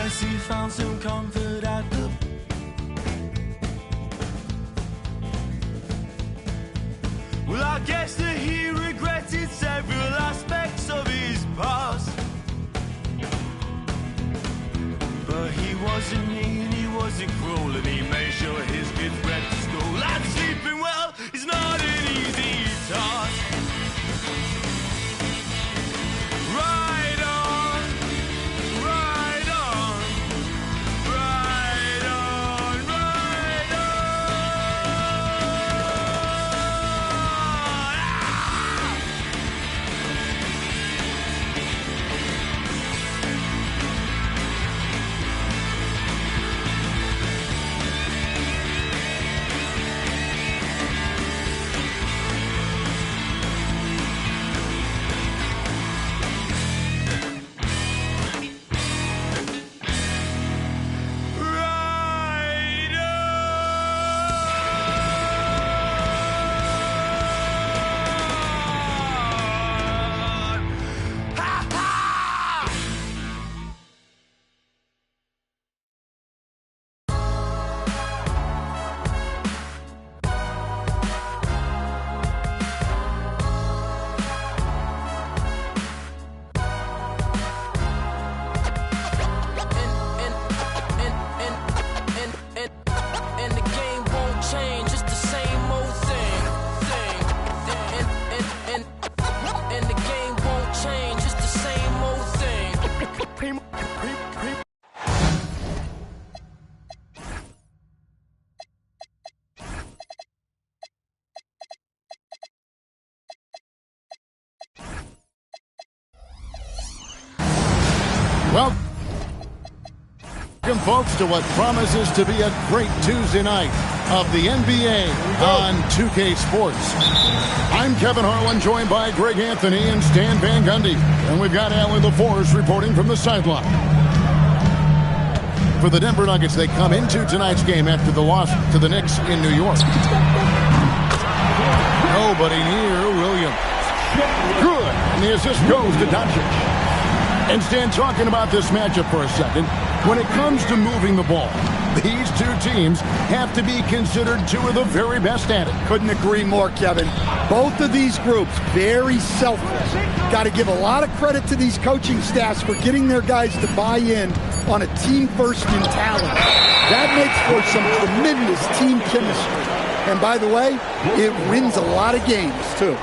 guess he found some comfort at the... Well, I guess that he regretted several aspects of his past. But he wasn't mean, he wasn't cruel, and he made sure his kids went to school. And sleeping well is not an easy task. Ride on, ride on, ride on, ride on. Welcome, folks, to what promises to be a great Tuesday night of the NBA on 2K Sports. I'm Kevin Harlan, joined by Greg Anthony and Stan Van Gundy. And we've got Allie LaForce reporting from the sideline. For the Denver Nuggets, they come into tonight's game after the loss to the Knicks in New York. Nobody near Williams. Good. And the assist goes to Doncic. And Stan, talking about this matchup for a second, when it comes to moving the ball, these two teams have to be considered two of the very best at it. Couldn't agree more, Kevin. Both of these groups, very selfless. Got to give a lot of credit to these coaching staffs for getting their guys to buy in on a team-first mentality. That makes for some tremendous team chemistry. And by the way, it wins a lot of games, too.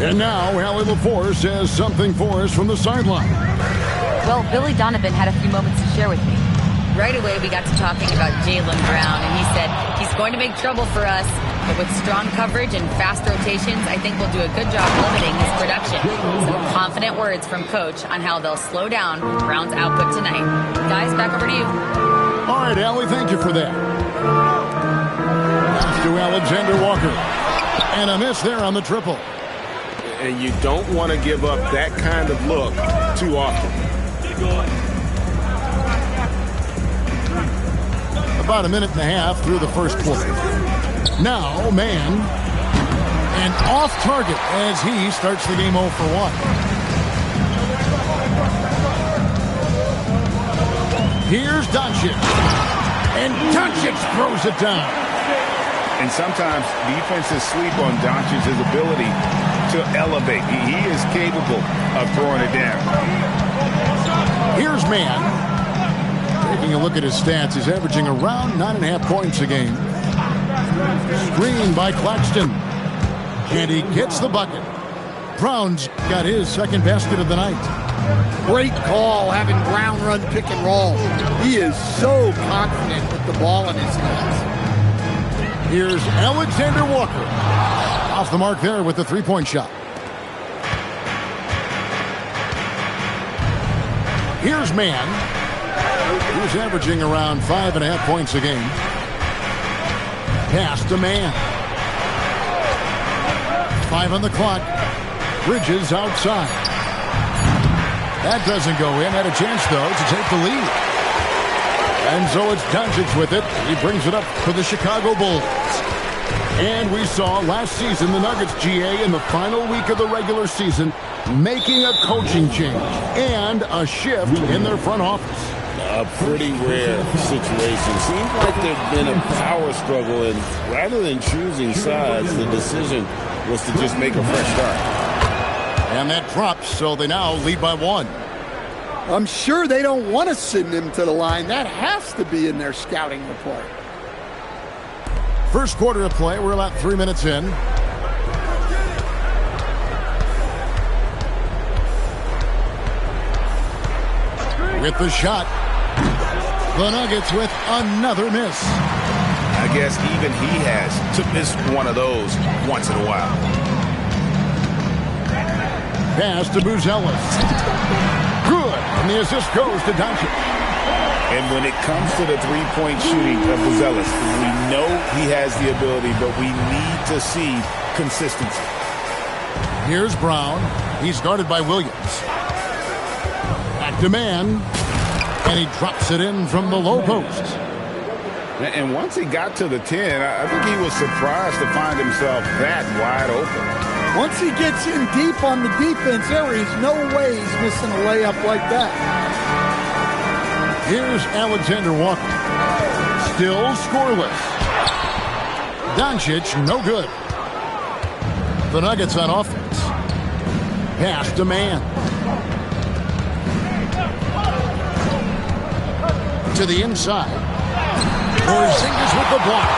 And now, Allie LaForce has something for us from the sideline. Well, Billy Donovan had a few moments to share with me. Right away, we got to talking about Jaylen Brown, and he said he's going to make trouble for us, but with strong coverage and fast rotations, I think we'll do a good job limiting his production. Some confident words from Coach on how they'll slow down Brown's output tonight. Guys, back over to you. All right, Allie, thank you for that. Pass to Alexander Walker. And a miss there on the triple. And you don't want to give up that kind of look too often. About a minute and a half through the first quarter. Now, man. And off target as he starts the game 0 for 1. Here's Doncic. And Doncic throws it down. And sometimes defenses sleep on Doncic's ability to elevate. He is capable of throwing it down. Here's man. Taking a look at his stats, he's averaging around 9.5 points a game. Screen by Claxton. And he gets the bucket. Brown's got his second basket of the night. Great call having Brown run pick and roll. He is so confident with the ball in his hands. Here's Alexander Walker. Off the mark there with the three-point shot. Here's man. He's averaging around 5.5 points a game. Pass to man. 5 on the clock. Bridges outside. That doesn't go in. Had a chance, though, to take the lead. And so it's Doncic with it. He brings it up for the Chicago Bulls. And we saw last season the Nuggets, GA, in the final week of the regular season, making a coaching change and a shift in their front office. A pretty rare situation. Seems like there's been a power struggle, and rather than choosing sides, the decision was to just make a fresh start. And that drops, so they now lead by 1. I'm sure they don't want to send him to the line. That has to be in their scouting report. First quarter of play, we're about 3 minutes in. With the shot, the Nuggets with another miss. I guess even he has to miss one of those once in a while. Pass to Buzelis. Good, and the assist goes to Doncic. And when it comes to the three-point shooting of Buzelis, we know he has the ability, but we need to see consistency. Here's Brown. He's guarded by Williams. Back to man. And he drops it in from the low post. And once he got to the 10, I think he was surprised to find himself that wide open. Once he gets in deep on the defense area, there's no way he's missing a layup like that. Here's Alexander Walker. Still scoreless. Doncic, no good. The Nuggets on offense. Pass to man. To the inside. Porzingis with the block.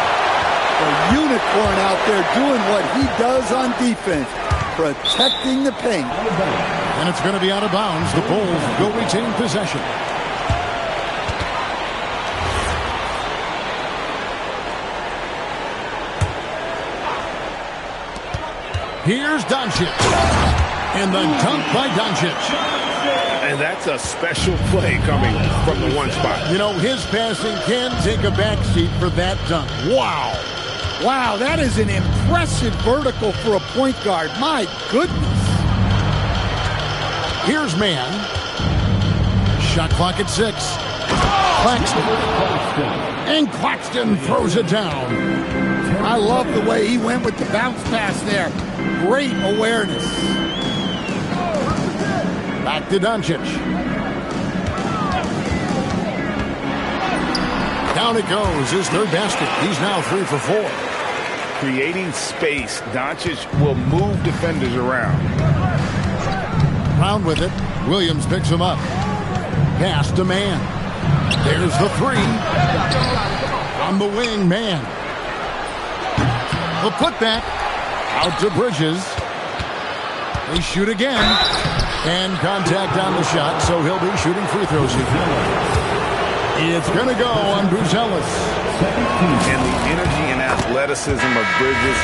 A unicorn out there doing what he does on defense, protecting the paint. And it's going to be out of bounds. The Bulls will retain possession. Here's Doncic. And the dunk by Doncic. And that's a special play coming from the one spot. You know, his passing can take a backseat for that dunk. Wow. Wow, that is an impressive vertical for a point guard. My goodness. Here's man. Shot clock at 6. Claxton. And Claxton throws it down. I love the way he went with the bounce pass there. Great awareness. Back to Doncic. Down it goes. His third basket. He's now 3 for 4. Creating space. Doncic will move defenders around. Brown with it. Williams picks him up. Pass to man. There's the 3. On the wing, man. The putback. Out to Bridges. They shoot again. And contact on the shot, so he'll be shooting free throws here. It's going to go on Buzelis. And the energy and athleticism of Bridges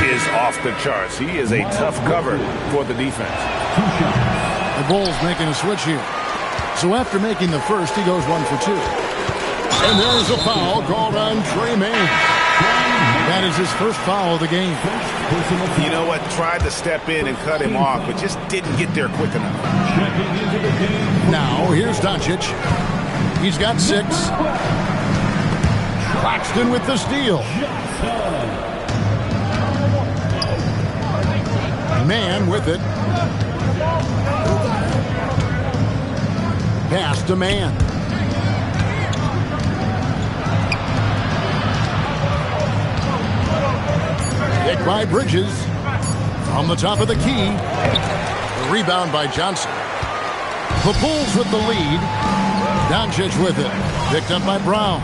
is off the charts. He is a tough cover for the defense. The Bulls making a switch here. So after making the first, he goes 1 for 2. And there's a foul called on Trey Mann. That is his first foul of the game. You know what? Tried to step in and cut him off, but just didn't get there quick enough. Now, here's Doncic. He's got 6. Claxton with the steal. Man with it. Pass to man. Hit by Bridges. From the top of the key. The rebound by Johnson. The Bulls with the lead. Doncic with it. Picked up by Brown.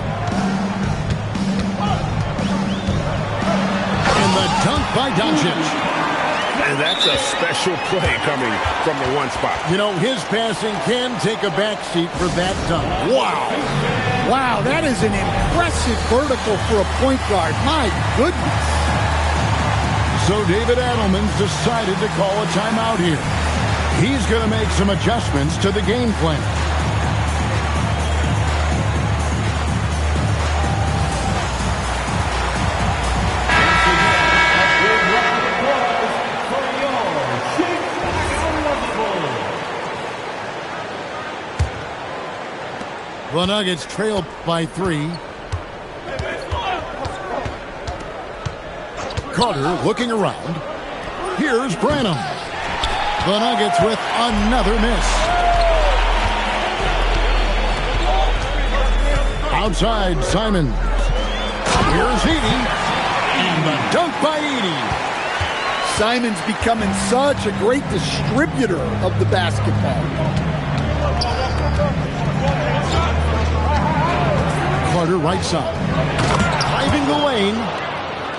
And the dunk by Doncic. And that's a special play coming from the one spot. You know, his passing can take a backseat for that dunk. Wow. Wow, that is an impressive vertical for a point guard. My goodness. So David Adelman's decided to call a timeout here. He's going to make some adjustments to the game plan. The Nuggets trail by 3. Carter looking around. Here's Branham. The Nuggets with another miss. Outside, Simons. Here's Edey. And the dunk by Edey. Simons becoming such a great distributor of the basketball. Carter right side. Driving the lane.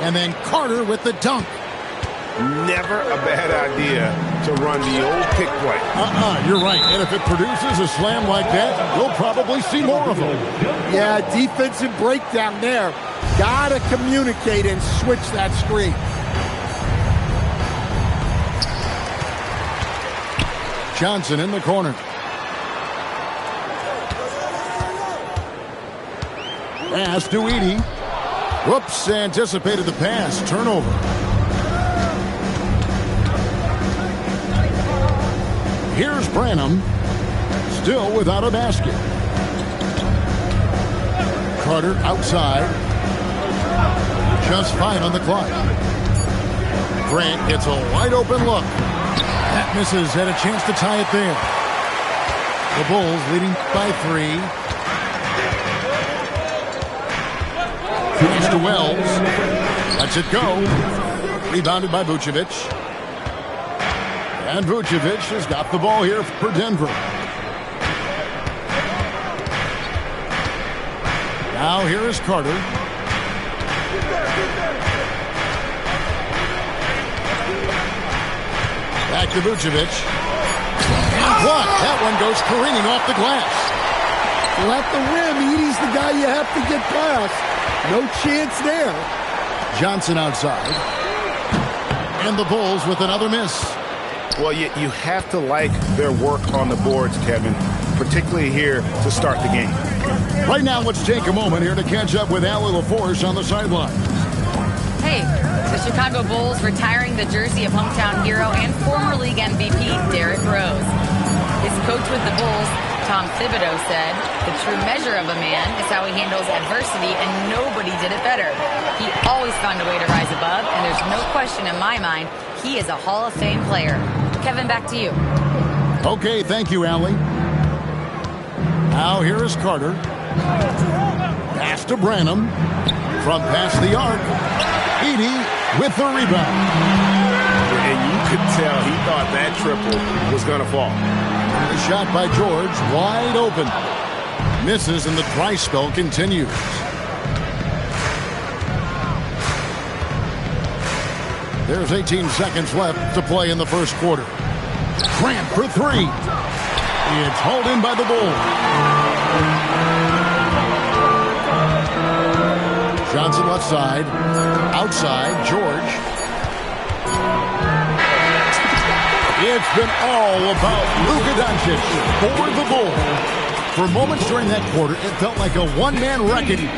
And then Carter with the dunk. Never a bad idea to run the old pick play. You're right. And if it produces a slam like that, you'll probably see more of them. Yeah, defensive breakdown there. Gotta communicate and switch that screen. Johnson in the corner. Pass to Edey. Whoops, anticipated the pass. Turnover. Here's Branham. Still without a basket. Carter outside. Just 5 on the clock. Grant gets a wide open look. That misses. Had a chance to tie it there. The Bulls leading by 3. Pass to Wells. Lets it go. Rebounded by Vucevic. And Vucevic has got the ball here for Denver. Now here is Carter. Back to Vucevic. And block. That one goes careening off the glass. Well, at the rim, Edey's the guy you have to get past. No chance there. Johnson outside. And the Bulls with another miss. Well, you have to like their work on the boards, Kevin, particularly here to start the game. Right now, let's take a moment here to catch up with Allie LaForce on the sideline. Hey, the Chicago Bulls retiring the jersey of hometown hero and former league MVP Derrick Rose. His coach with the Bulls, Tom Thibodeau, said, "The true measure of a man is how he handles adversity, and nobody did it better. He always found a way to rise above, and there's no question in my mind he is a Hall of Fame player." Kevin, back to you. Okay, thank you, Allie. Now here is Carter. Pass to Branham. From past the arc. Edey with the rebound. And you could tell he thought that triple was going to fall. The shot by George, wide open. Misses, and the dry spell continues. There's 18 seconds left to play in the first quarter. Grant for 3. It's hauled in by the Bulls. Johnson left side. Outside, George. It's been all about Luka Doncic for the Bulls. For moments during that quarter, it felt like a one-man reckoning.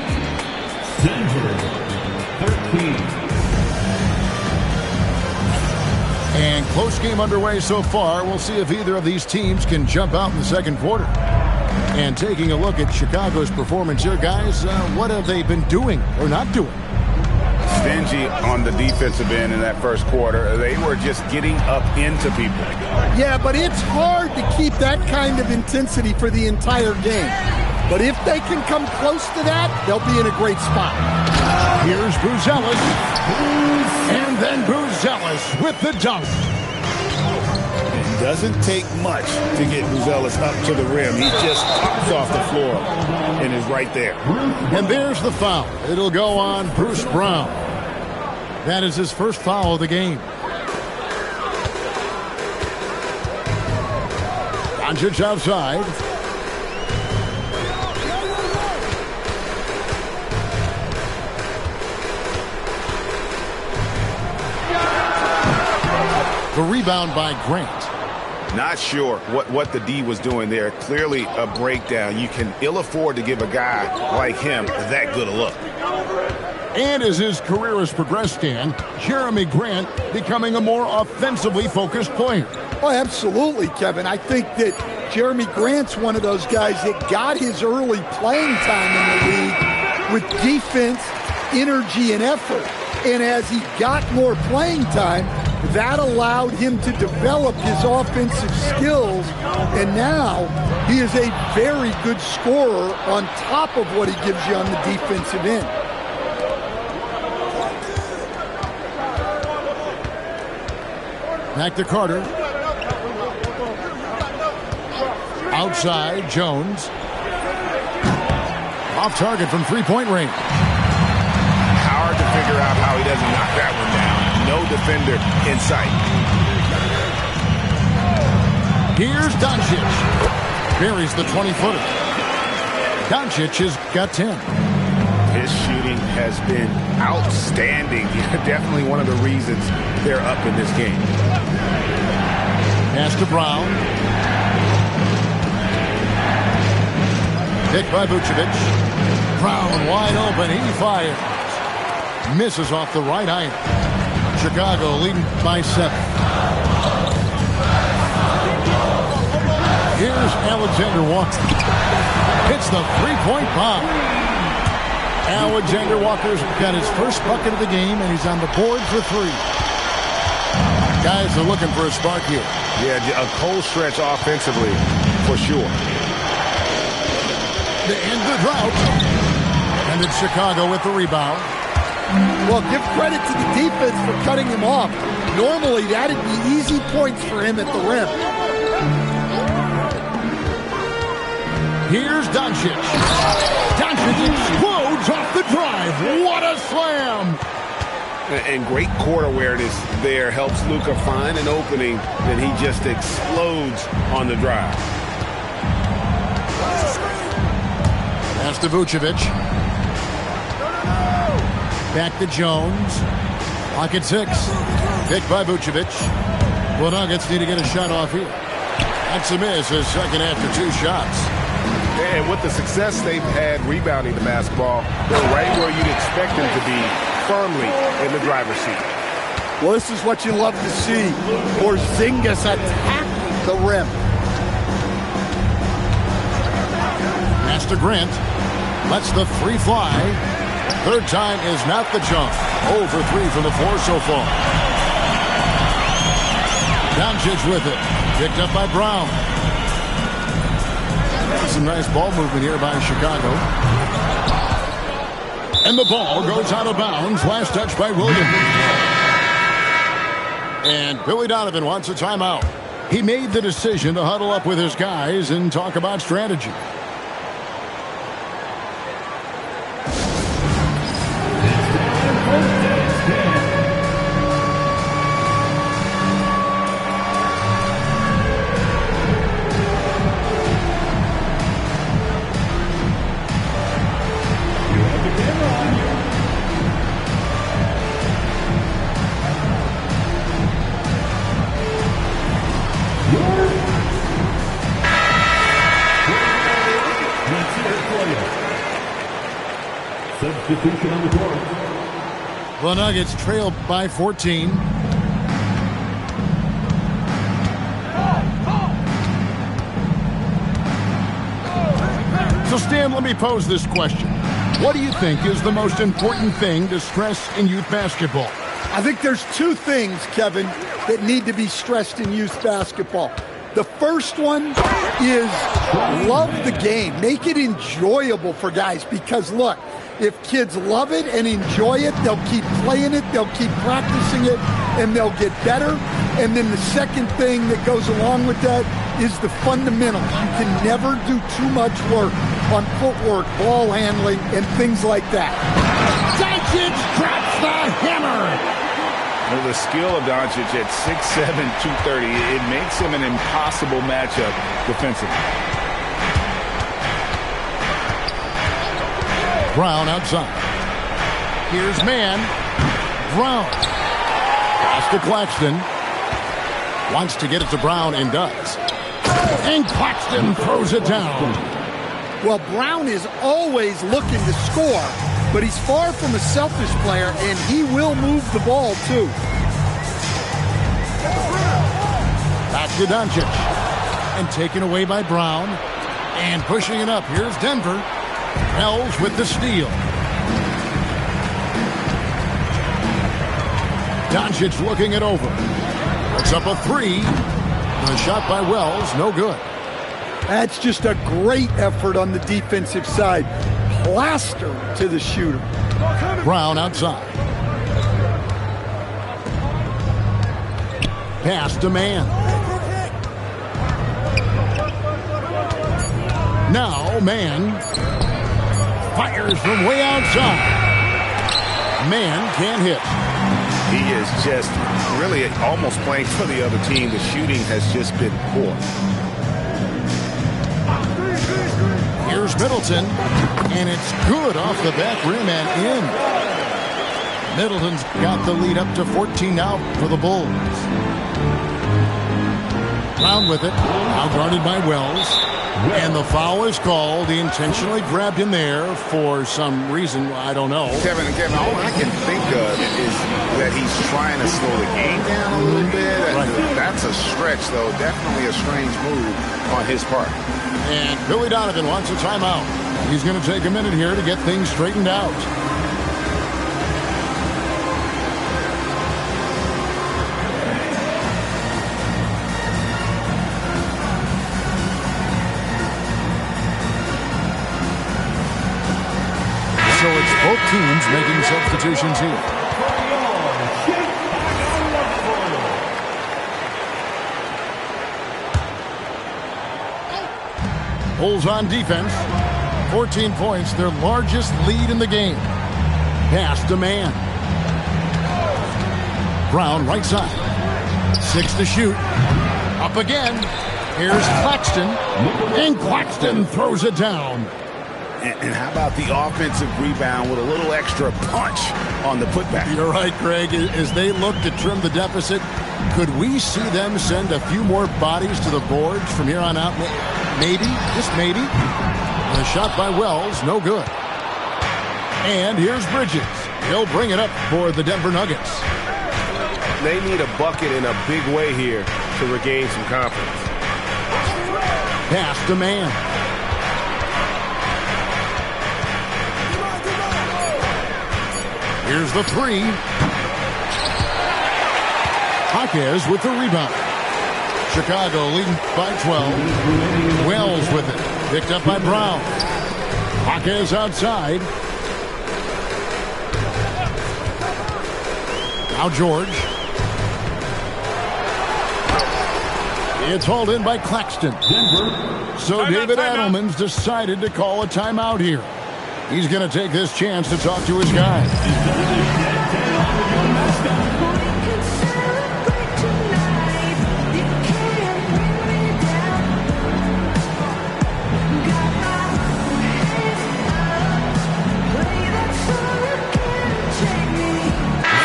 Denver, 13. And close game underway so far. We'll see if either of these teams can jump out in the second quarter. And taking a look at Chicago's performance here, guys, what have they been doing or not doing? Stingy on the defensive end in that first quarter. They were just getting up into people. Yeah, but it's hard to keep that kind of intensity for the entire game. But if they can come close to that, they'll be in a great spot. Here's Buzelis. And then Buzelis with the dunk. It doesn't take much to get Buzelis up to the rim. He just pops off the floor and is right there. And there's the foul. It'll go on Bruce Brown. That is his first foul of the game. Doncic outside. The rebound by Grant. Not sure what the D was doing there. Clearly a breakdown. You can ill afford to give a guy like him that good a look. And as his career has progressed, Dan, Jeremy Grant becoming a more offensively focused player. Oh, absolutely, Kevin. I think that Jeremy Grant's one of those guys that got his early playing time in the league with defense, energy, and effort. And as he got more playing time, that allowed him to develop his offensive skills. And now he is a very good scorer on top of what he gives you on the defensive end. Back to Carter. Outside, Jones. Off target from three-point range. Hard to figure out how he doesn't knock that one down. No defender in sight. Here's Doncic. Buries the 20-footer. Doncic has got 10. His shooting has been outstanding. Definitely one of the reasons they're up in this game. Pass to Brown. Picked by Vucevic. Brown wide open. He fires. Misses off the right iron. Chicago leading by 7. Here's Alexander Walker. Hits the three-point bomb. Alexander Walker's got his first bucket of the game, and he's on the board for 3. Guys are looking for a spark here. Yeah, a cold stretch offensively, for sure. To end the drought. And it's Chicago with the rebound. Well, give credit to the defense for cutting him off. Normally, that'd be easy points for him at the rim. Here's Doncic. Doncic explodes off the drive. What a slam! And great court awareness there helps Luka find an opening, and he just explodes on the drive. Pass to Vucevic. Back to Jones. Pocket 6. Picked by Vucevic. Well, Nuggets need to get a shot off here. That's a miss, his second after 2 shots. And with the success they've had rebounding the basketball, they're right where you'd expect them to be, firmly in the driver's seat. Well, this is what you love to see. Porzingis attack the rim. Pass to Grant. Lets the 3 fly. Third time is not the jump. 0 for 3 from the floor so far. Doncic with it. Picked up by Brown. Some nice ball movement here by Chicago. And the ball goes out of bounds. Last touch by Williams. And Billy Donovan wants a timeout. He made the decision to huddle up with his guys and talk about strategy. Substitution on the court. The Nuggets trail by 14. So, Stan, let me pose this question. What do you think is the most important thing to stress in youth basketball? I think there's 2 things, Kevin, that need to be stressed in youth basketball. The first one is love the game. Make it enjoyable for guys because, look, if kids love it and enjoy it, they'll keep playing it, they'll keep practicing it, and they'll get better. And then the second thing that goes along with that is the fundamentals. You can never do too much work on footwork, ball handling, and things like that. Doncic drops the hammer! Well, the skill of Doncic at 6'7", 230, it makes him an impossible matchup defensively. Brown outside. Here's man. Brown. Pass to Claxton. Wants to get it to Brown and does. And Claxton throws it down. Well, Brown is always looking to score, but he's far from a selfish player, and he will move the ball, too. Back to Doncic. And taken away by Brown. And pushing it up. Here's Denver. Wells with the steal. Doncic looking it over. Puts up a three. A shot by Wells, no good. That's just a great effort on the defensive side. Plaster to the shooter. Brown outside. Pass to Man. Now Man fires from way outside. Man can't hit. He is just really almost playing for the other team. The shooting has just been poor. Here's Middleton, and it's good off the back rim and in. Middleton's got the lead up to 14 now for the Bulls. Brown with it, now guarded by Wells. And the foul is called. He intentionally grabbed him there for some reason. I don't know. Kevin, all I can think of is that he's trying to slow the game down a little bit. Right. That's a stretch, though. Definitely a strange move on his part. And Billy Donovan wants a timeout. He's going to take a minute here to get things straightened out. So it's both teams making substitutions here. Bulls on defense. 14 points, their largest lead in the game. Pass to Man. Brown right side. 6 to shoot. Up again. Here's Claxton. And Claxton throws it down. And how about the offensive rebound with a little extra punch on the putback? You're right, Greg. As they look to trim the deficit, could we see them send a few more bodies to the boards from here on out? Maybe, just maybe. A shot by Wells, no good. And here's Bridges. He'll bring it up for the Denver Nuggets. They need a bucket in a big way here to regain some confidence. Pass to Man. Here's the three. Jaquez with the rebound. Chicago leading by 12. Wells with it. Picked up by Brown. Jaquez outside. Now George. It's hauled in by Claxton. So David Adelman's decided to call a timeout here. He's going to take this chance to talk to his guys.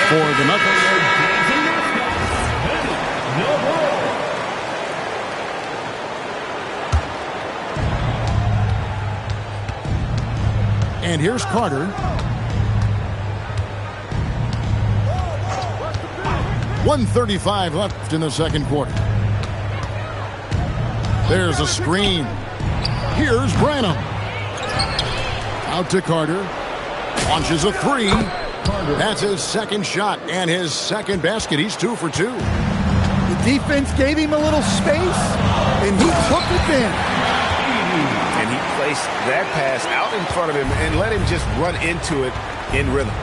For the Nuggets. And here's Carter. .135 left in the second quarter. There's a screen. Here's Branham. Out to Carter. Launches a three. That's his second shot and his second basket. He's 2 for 2. The defense gave him a little space, and he took advantage. And he placed that pass out in front of him and let him just run into it in rhythm.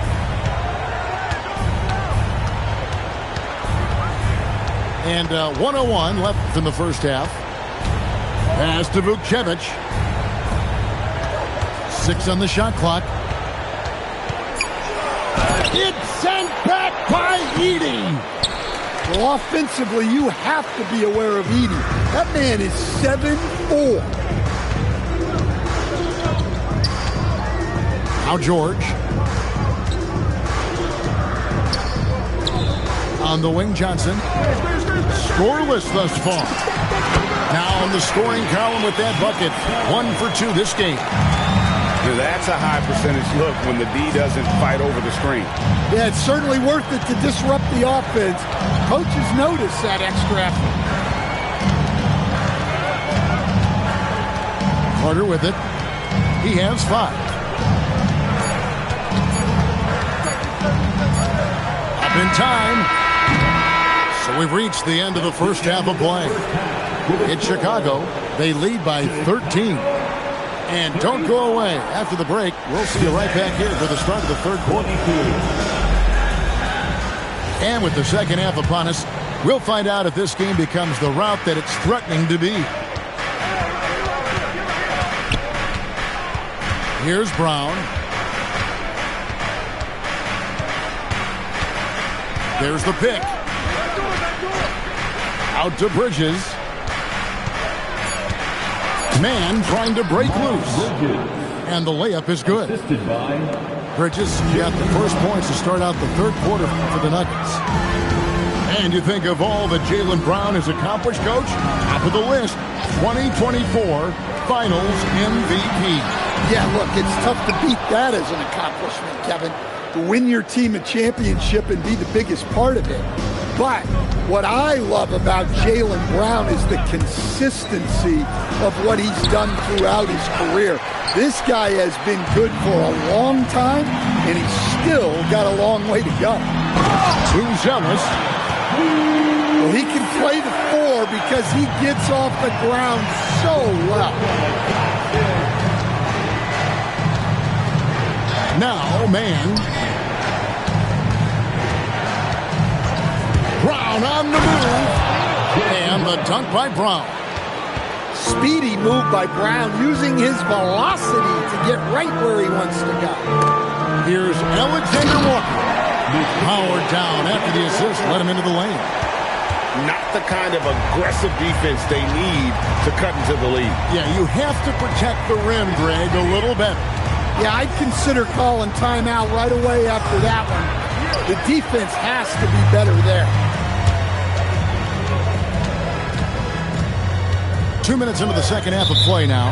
And 1:01 left in the first half. Pass to Vukcevic. 6 on the shot clock. It's sent back by Edey. Well, offensively, you have to be aware of Edey. That man is 7'4". Now George. On the wing, Johnson. Scoreless thus far. Now on the scoring column with that bucket. 1 for 2 this game. That's a high percentage look when the D doesn't fight over the screen. Yeah, it's certainly worth it to disrupt the offense. Coaches notice that extra effort. Carter with it. He has 5. Up In time. So we've reached the end of the first half of play. In Chicago, they lead by 13. And don't go away. After the break, we'll see you right back here for the start of the third quarter. And with the second half upon us, we'll find out if this game becomes the route that it's threatening to be. Here's Brown. There's the pick. Out to Bridges. Man trying to break loose. And the layup is good. Bridges got the first points to start out the third quarter for the Nuggets. And you think of all that Jaylen Brown has accomplished, Coach? Top of the list, 2024 Finals MVP. Yeah, look, it's tough to beat that as an accomplishment, Kevin. To win your team a championship and be the biggest part of it. But what I love about Jaylen Brown is the consistency of what he's done throughout his career. This guy has been good for a long time, and he's still got a long way to go. Too jealous. Well, he can play the four because he gets off the ground so well. Now, man. Brown on the move. And the dunk by Brown. Speedy move by Brown, using his velocity to get right where he wants to go. Here's Alexander Walker. Powered down after the assist, let him into the lane. Not the kind of aggressive defense they need to cut into the lead. Yeah, you have to protect the rim, Greg, a little better. Yeah, I'd consider calling timeout right away after that one. The defense has to be better there. 2 minutes into the second half of play now.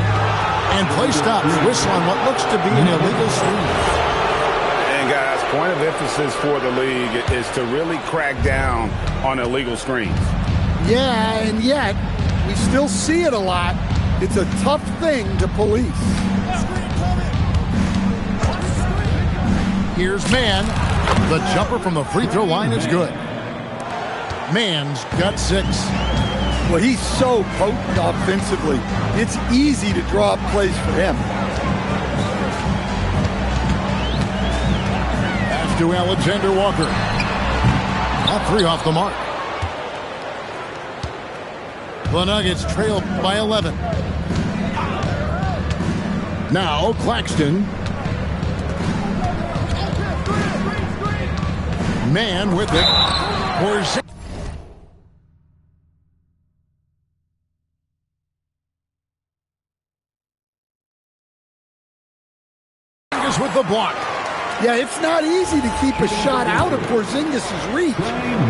And play stops. Whistle on what looks to be an illegal screen. And guys, point of emphasis for the league is to really crack down on illegal screens. Yeah, and yet we still see it a lot. It's a tough thing to police. Here's Man. The jumper from the free throw line is good. Man's got 6. Well, he's so potent offensively. It's easy to draw up plays for him. Pass to Alexander Walker. That 3 off the mark. The Nuggets trail by 11. Now Claxton. Man with it. With the block. Yeah, it's not easy to keep a shot out of Porzingis' reach.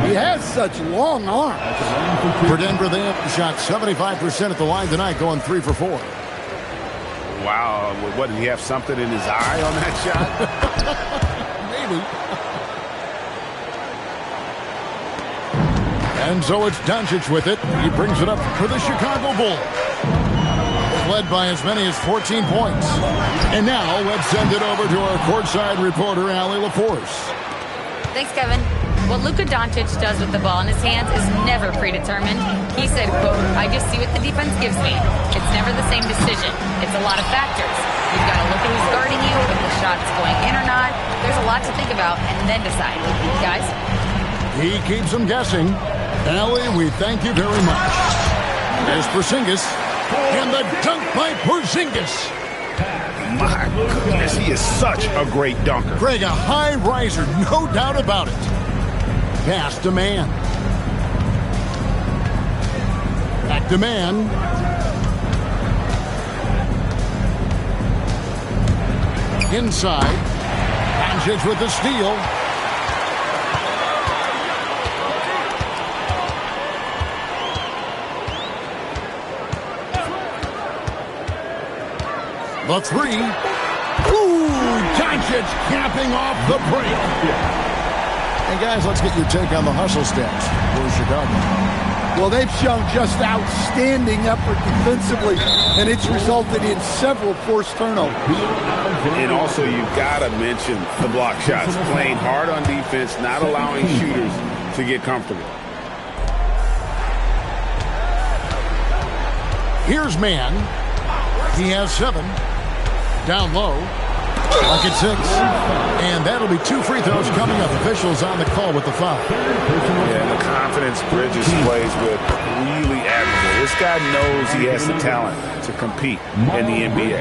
He has such long arms. For Denver, they have shot 75% at the line tonight, going 3 for 4. Wow, what, did he have something in his eye on that shot? Maybe. And so it's Doncic with it. He brings it up for the Chicago Bulls. Led by as many as 14 points. And now let's send it over to our courtside reporter, Allie LaForce. Thanks, Kevin. What Luka Doncic does with the ball in his hands is never predetermined. He said, quote, "I just see what the defense gives me. It's never the same decision. It's a lot of factors. You've got to look at who's guarding you, if the shot's going in or not. There's a lot to think about and then decide." Guys? He keeps them guessing. Allie, we thank you very much. There's Porzingis. And the dunk by Porzingis. My goodness, he is such a great dunker. Greg, a high riser, no doubt about it. Pass to Man. Back to Man. Inside. Doncic with the steal. The 3. Ooh, Doncic capping off the break. And guys, let's get your take on the hustle stats for Chicago. Well, they've shown just outstanding effort defensively, and it's resulted in several forced turnovers. And also, you've got to mention the block shots. Playing hard on defense, not allowing shooters to get comfortable. Here's Man. He has 7. Down low. Bucket 6. And that'll be 2 free throws coming up. Officials on the call with the foul. Yeah, and the confidence Bridges plays with, really admirable. This guy knows he has the talent to compete in the NBA.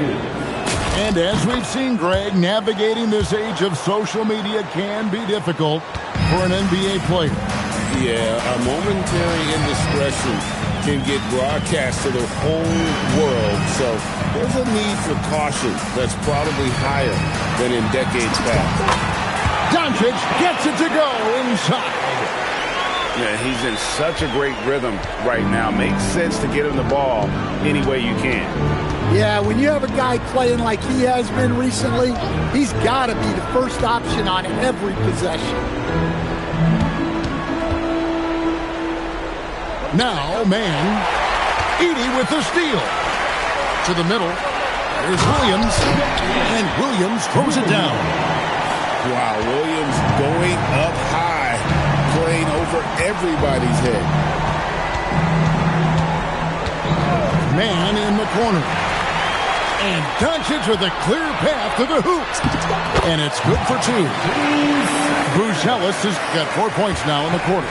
And as we've seen, Greg, navigating this age of social media can be difficult for an NBA player. Yeah, a momentary indiscretion can get broadcast to the whole world, so there's a need for caution that's probably higher than in decades past. Doncic gets it to go inside. Yeah, he's in such a great rhythm right now. Makes sense to get him the ball any way you can. Yeah, when you have a guy playing like he has been recently, he's got to be the first option on every possession. Now, Man. Edey with the steal. To the middle. There's Williams. And Williams throws it down. Wow, Williams going up high, playing over everybody's head. Man in the corner. And Doncic with a clear path to the hoop. And it's good for 2. Brugelis has got 4 points now in the quarter.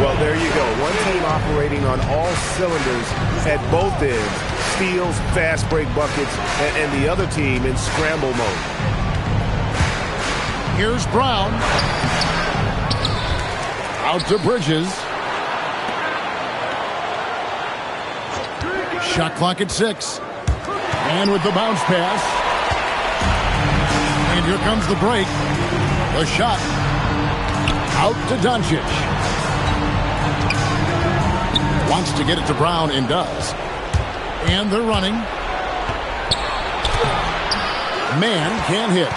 Well, there you go. One team operating on all cylinders at both ends. Steals, fast break buckets, and the other team in scramble mode. Here's Brown. Out to Bridges. Shot clock at 6. And with the bounce pass. And here comes the break. The shot. Out to Doncic. Wants to get it to Brown and does. And they're running. Man can't hit.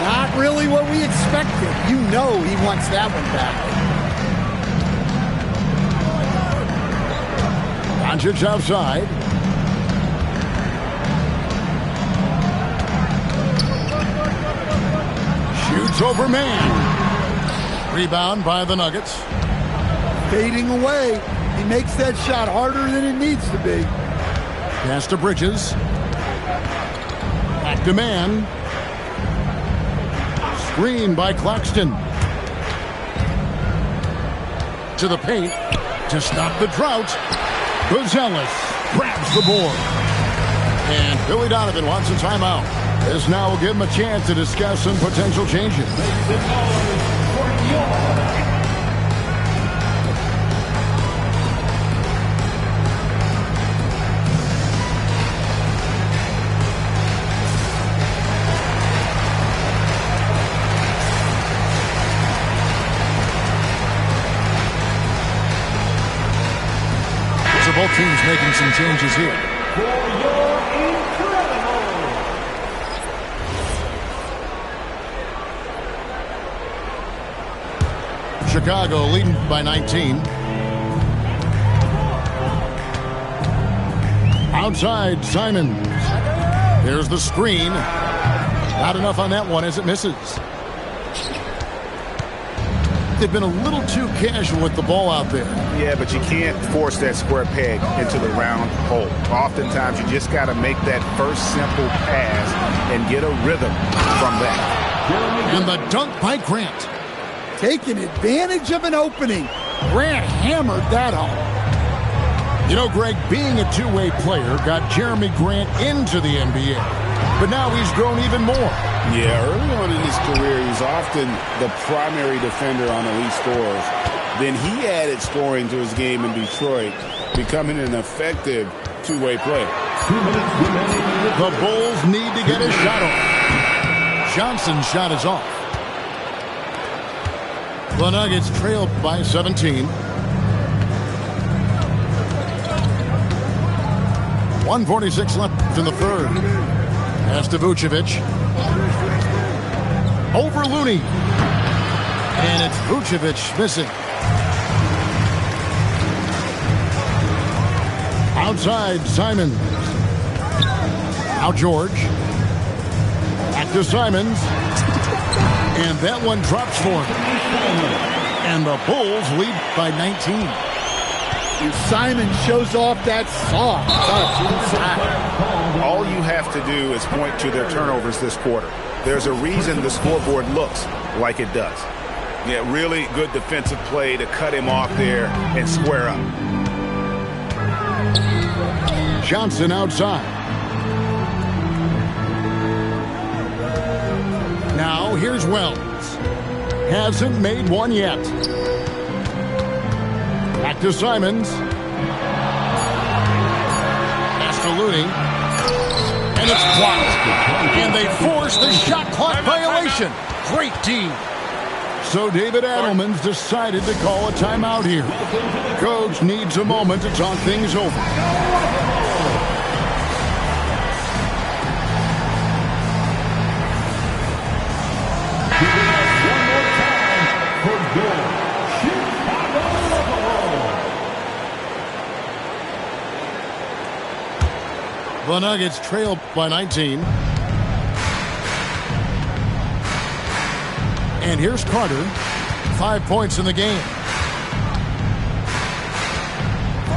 Not really what we expected. You know he wants that one back. Doncic outside. Shoots over Man. Rebound by the Nuggets. Fading away. He makes that shot harder than it needs to be. Pass to Bridges. Back to Man. Screen by Claxton. To the paint. To stop the drought. Buzelis grabs the board. And Billy Donovan wants a timeout. This now will give him a chance to discuss some potential changes. So both teams making some changes here. Chicago leading by 19. Outside, Simons. There's the screen. Not enough on that one as it misses. They've been a little too casual with the ball out there. Yeah, but you can't force that square peg into the round hole. Oftentimes, you just got to make that first simple pass and get a rhythm from that. And the dunk by Grant. Taking advantage of an opening. Grant hammered that home. You know, Greg, being a two-way player got Jeremy Grant into the NBA. But now he's grown even more. Yeah, early on in his career, he was often the primary defender on elite scorers. Then he added scoring to his game in Detroit, becoming an effective two-way player. The Bulls need to get a shot off. Johnson's shot is off. The Nuggets trailed by 17. 1:46 left in the third. Pass to Vucevic. Over Looney. And it's Vucevic missing. Outside, Simons. Now George. Back to Simons. And that one drops for him. And the Bulls lead by 19. And Simon shows off that soft touch inside. All you have to do is point to their turnovers this quarter. There's a reason the scoreboard looks like it does. Yeah, really good defensive play to cut him off there and square up. Johnson outside. Now here's Wells. Hasn't made one yet. Back to Simons. Pass to Looney. And it's blocked. And they force the shot clock violation. Great team. So David Adelman's decided to call a timeout here. Coach needs a moment to talk things over. The Nuggets trail by 19. And here's Carter. 5 points in the game.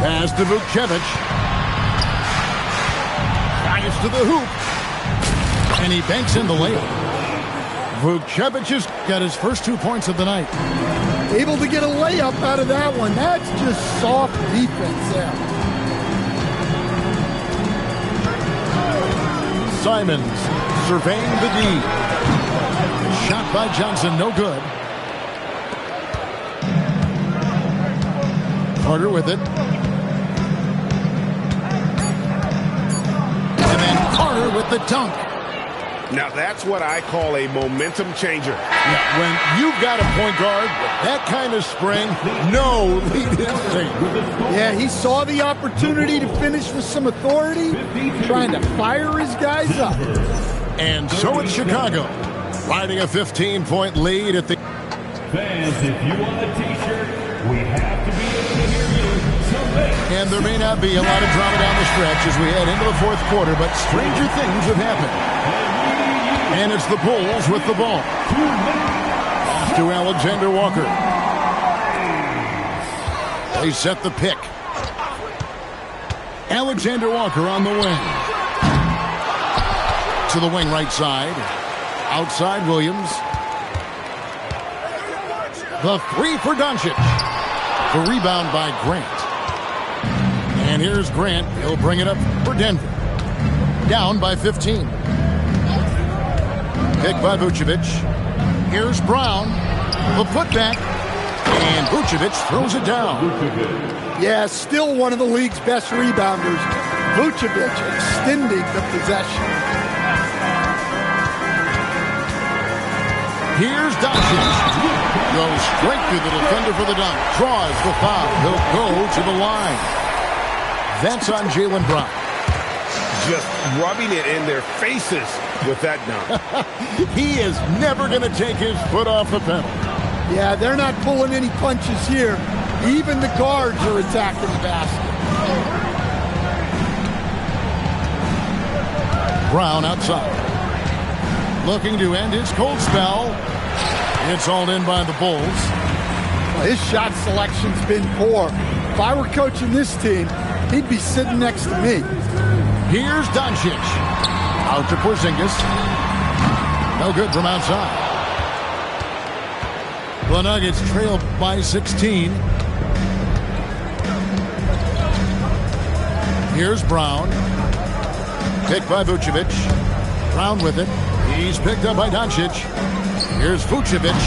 Pass to Vucevic. Drives to the hoop. And he banks in the layup. Vucevic has got his first 2 points of the night. Able to get a layup out of that one. That's just soft defense there. Simons surveying the D. Shot by Johnson, no good. Carter with it. And then Carter with the dunk. Now that's what I call a momentum changer. When you've got a point guard with that kind of spring, no lead instinct. Yeah, he saw the opportunity to finish with some authority, trying to fire his guys up. And so it's Chicago, riding a 15-point lead at the... Fans, if you want a t-shirt, we have to be able to hear you. And there may not be a lot of drama down the stretch as we head into the fourth quarter, but stranger things have happened. And it's the Bulls with the ball. To Alexander Walker. They set the pick. Alexander Walker on the wing. To the wing right side. Outside Williams. The three for Doncic. The rebound by Grant. And here's Grant. He'll bring it up for Denver. Down by 15. Pick by Vucevic. Here's Brown. The putback. And Vucevic throws it down. Yeah, still one of the league's best rebounders. Vucevic extending the possession. Here's Doncic. Goes straight to the defender for the dunk. Draws the foul. He'll go to the line. That's on Jaylen Brown. Just rubbing it in their faces with that dunk. He is never going to take his foot off the pedal. Yeah, they're not pulling any punches here. Even the guards are attacking the basket. Brown outside. Looking to end his cold spell. It's hauled in by the Bulls. Well, his shot selection's been poor. If I were coaching this team, he'd be sitting next to me. Here's Doncic. Out to Porzingis. No good from outside. The Nuggets trail by 16. Here's Brown. Picked by Vucevic. Brown with it. He's picked up by Doncic. Here's Vucevic.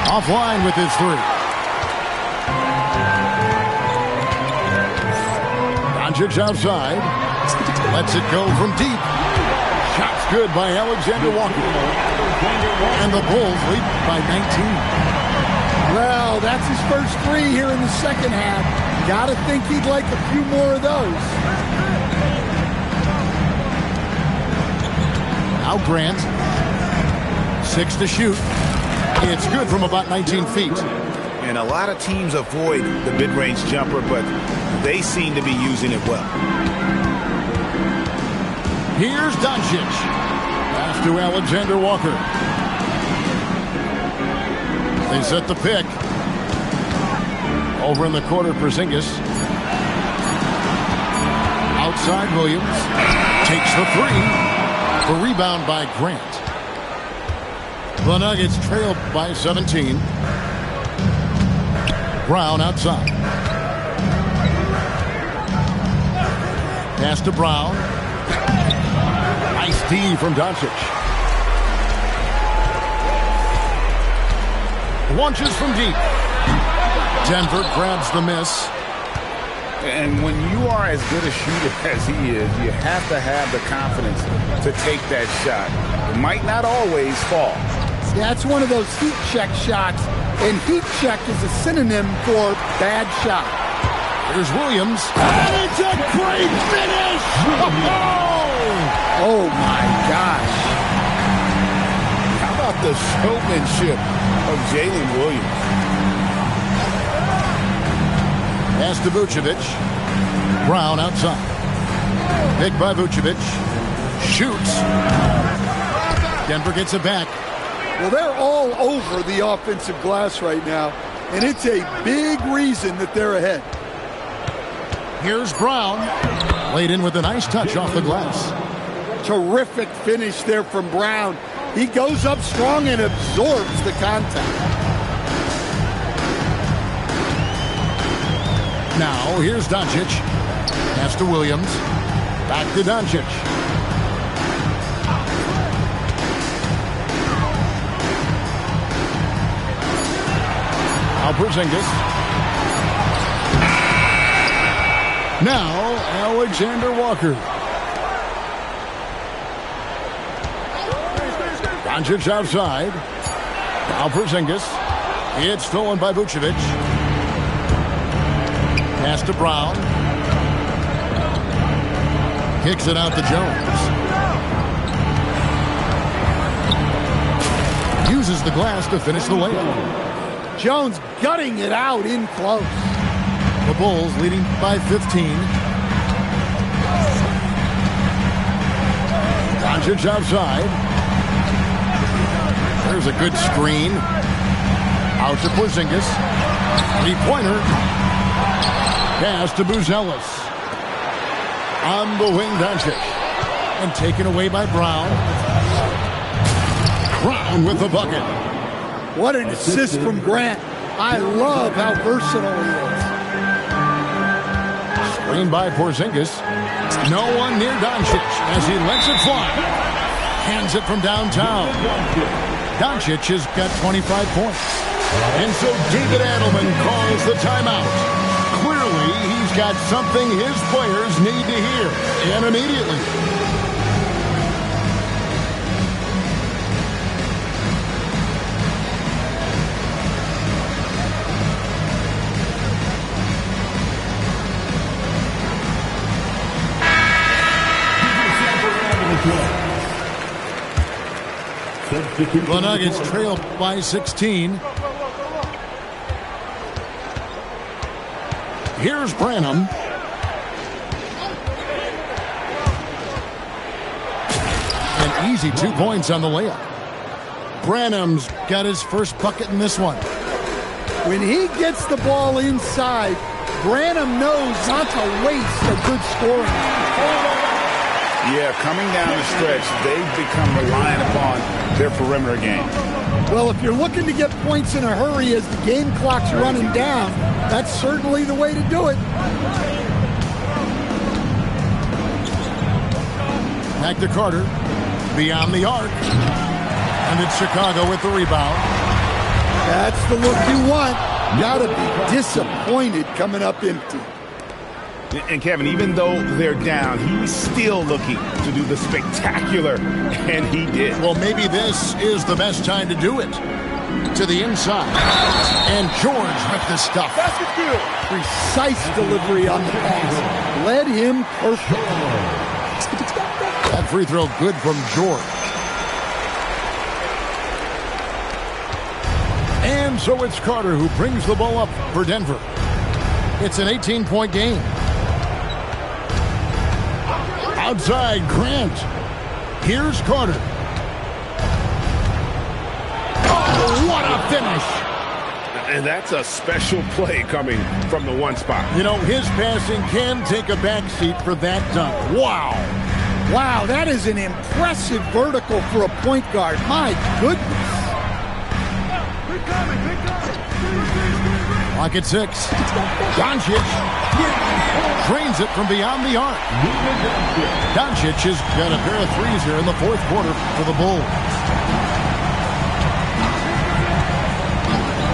Offline with his three. Doncic outside. Lets it go from deep. Shot's good by Alexander Walker. And the Bulls lead by 19. Well, that's his first three here in the second half. Gotta think he'd like a few more of those. Now Grant. 6 to shoot. It's good from about 19 feet. And a lot of teams avoid the mid-range jumper, but they seem to be using it well. Here's Doncic. Pass to Alexander Walker. They set the pick. Over in the corner, Porzingis. Outside, Williams. Takes the three. The rebound by Grant. The Nuggets trail by 17. Brown outside. Pass to Brown. Nice D from Doncic. Launches from deep. Denver grabs the miss. And when you are as good a shooter as he is, you have to have the confidence to take that shot. It might not always fall. That's one of those heat check shots, and heat check is a synonym for bad shot. Here's Williams. And it's a great finish! Oh my gosh. How about the showmanship of Jalen Williams? Pass to Vucevic. Brown outside. Pick by Vucevic. Shoots. Denver gets it back. Well, they're all over the offensive glass right now, and it's a big reason that they're ahead. Here's Brown. Laid in with a nice touch off the glass. Terrific finish there from Brown. He goes up strong and absorbs the contact. Now, here's Doncic. Pass to Williams. Back to Doncic. Now Porzingis. Now, Alexander Walker. Doncic outside. Now Porzingis. It's stolen by Vucevic. Pass to Brown. Kicks it out to Jones. Uses the glass to finish the layup. Jones gutting it out in close. The Bulls leading by 15. Doncic outside. There's a good screen. Out to Porzingis. Three-pointer. Pass to Buzelis. On the wing, Doncic. And taken away by Brown. Brown with the bucket. What an assist from Grant. I love how versatile he is. Screen by Porzingis. No one near Doncic as he lets it fly. Hands it from downtown. Doncic has got 25 points. And so David Adelman calls the timeout. Clearly, he's got something his players need to hear, and immediately. The Nuggets trail by 16. Here's Branham. An easy 2 points on the layup. Branham's got his first bucket in this one. When he gets the ball inside, Branham knows not to waste a good scoring. Yeah, coming down the stretch, they've become reliant upon their perimeter game. Well, if you're looking to get points in a hurry as the game clock's running down, that's certainly the way to do it. Back to Carter. Beyond the arc. And it's Chicago with the rebound. That's the look you want. Gotta be disappointed coming up empty. And Kevin, even though they're down, he's still looking to do the spectacular, and he did. Well, maybe this is the best time to do it. To the inside. And George with the stuff. Basket good. Precise delivery on the pass. Led him perfect. That free throw good from George. And so it's Carter who brings the ball up for Denver. It's an 18-point game. Outside, Grant. Here's Carter. Oh, what a finish. And that's a special play coming from the one spot. You know, his passing can take a backseat for that dunk. Wow. Wow, that is an impressive vertical for a point guard. My goodness. Clock at 6. Doncic drains it from beyond the arc. Doncic has got a pair of threes here in the fourth quarter for the Bulls.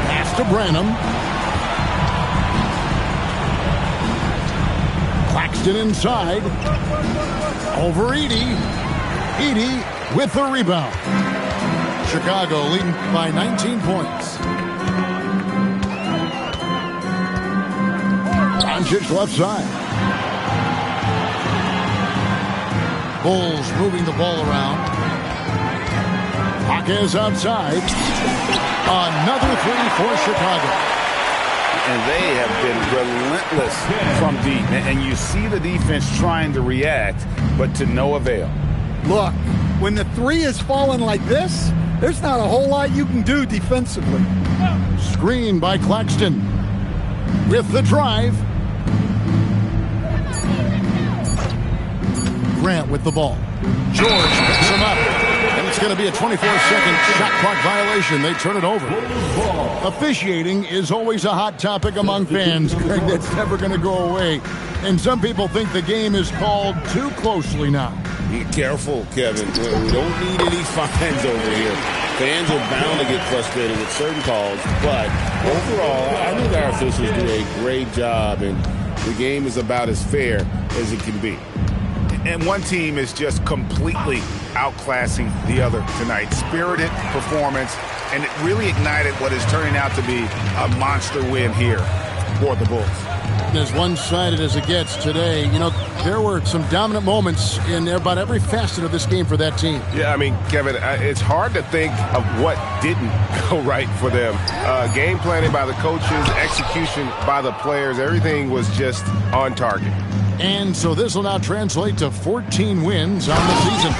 Pass to Branham. Claxton inside. Over Edey. Edey with the rebound. Chicago leading by 19 points. Doncic left side. Bulls moving the ball around. Jaquez outside. Another three for Chicago. And they have been relentless from deep. And you see the defense trying to react, but to no avail. Look, when the three is falling like this, there's not a whole lot you can do defensively. Screen by Claxton. With the drive. Grant with the ball. George picks him up. And it's going to be a 24-second shot clock violation. They turn it over. Officiating is always a hot topic among fans, Greg. That's never going to go away. And some people think the game is called too closely now. Be careful, Kevin. We don't need any fines over here. Fans are bound to get frustrated with certain calls. But overall, I think our officials do a great job. And the game is about as fair as it can be. And one team is just completely outclassing the other tonight. Spirited performance, and it really ignited what is turning out to be a monster win here for the Bulls. As one-sided as it gets today, you know, there were some dominant moments in about every facet of this game for that team. Yeah, I mean, Kevin, it's hard to think of what didn't go right for them. Game planning by the coaches, execution by the players, everything was just on target. And so this will now translate to 14 wins on the season.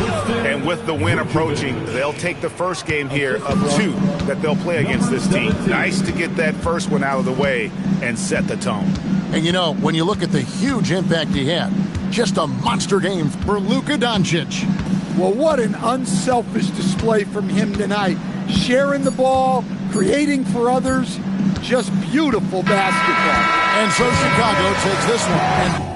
And with the win approaching, they'll take the first game here of 2 that they'll play against this team. Nice to get that first one out of the way and set the tone. And you know, when you look at the huge impact he had, just a monster game for Luka Doncic. Well, what an unselfish display from him tonight. Sharing the ball, creating for others, just beautiful basketball. And so Chicago takes this one. And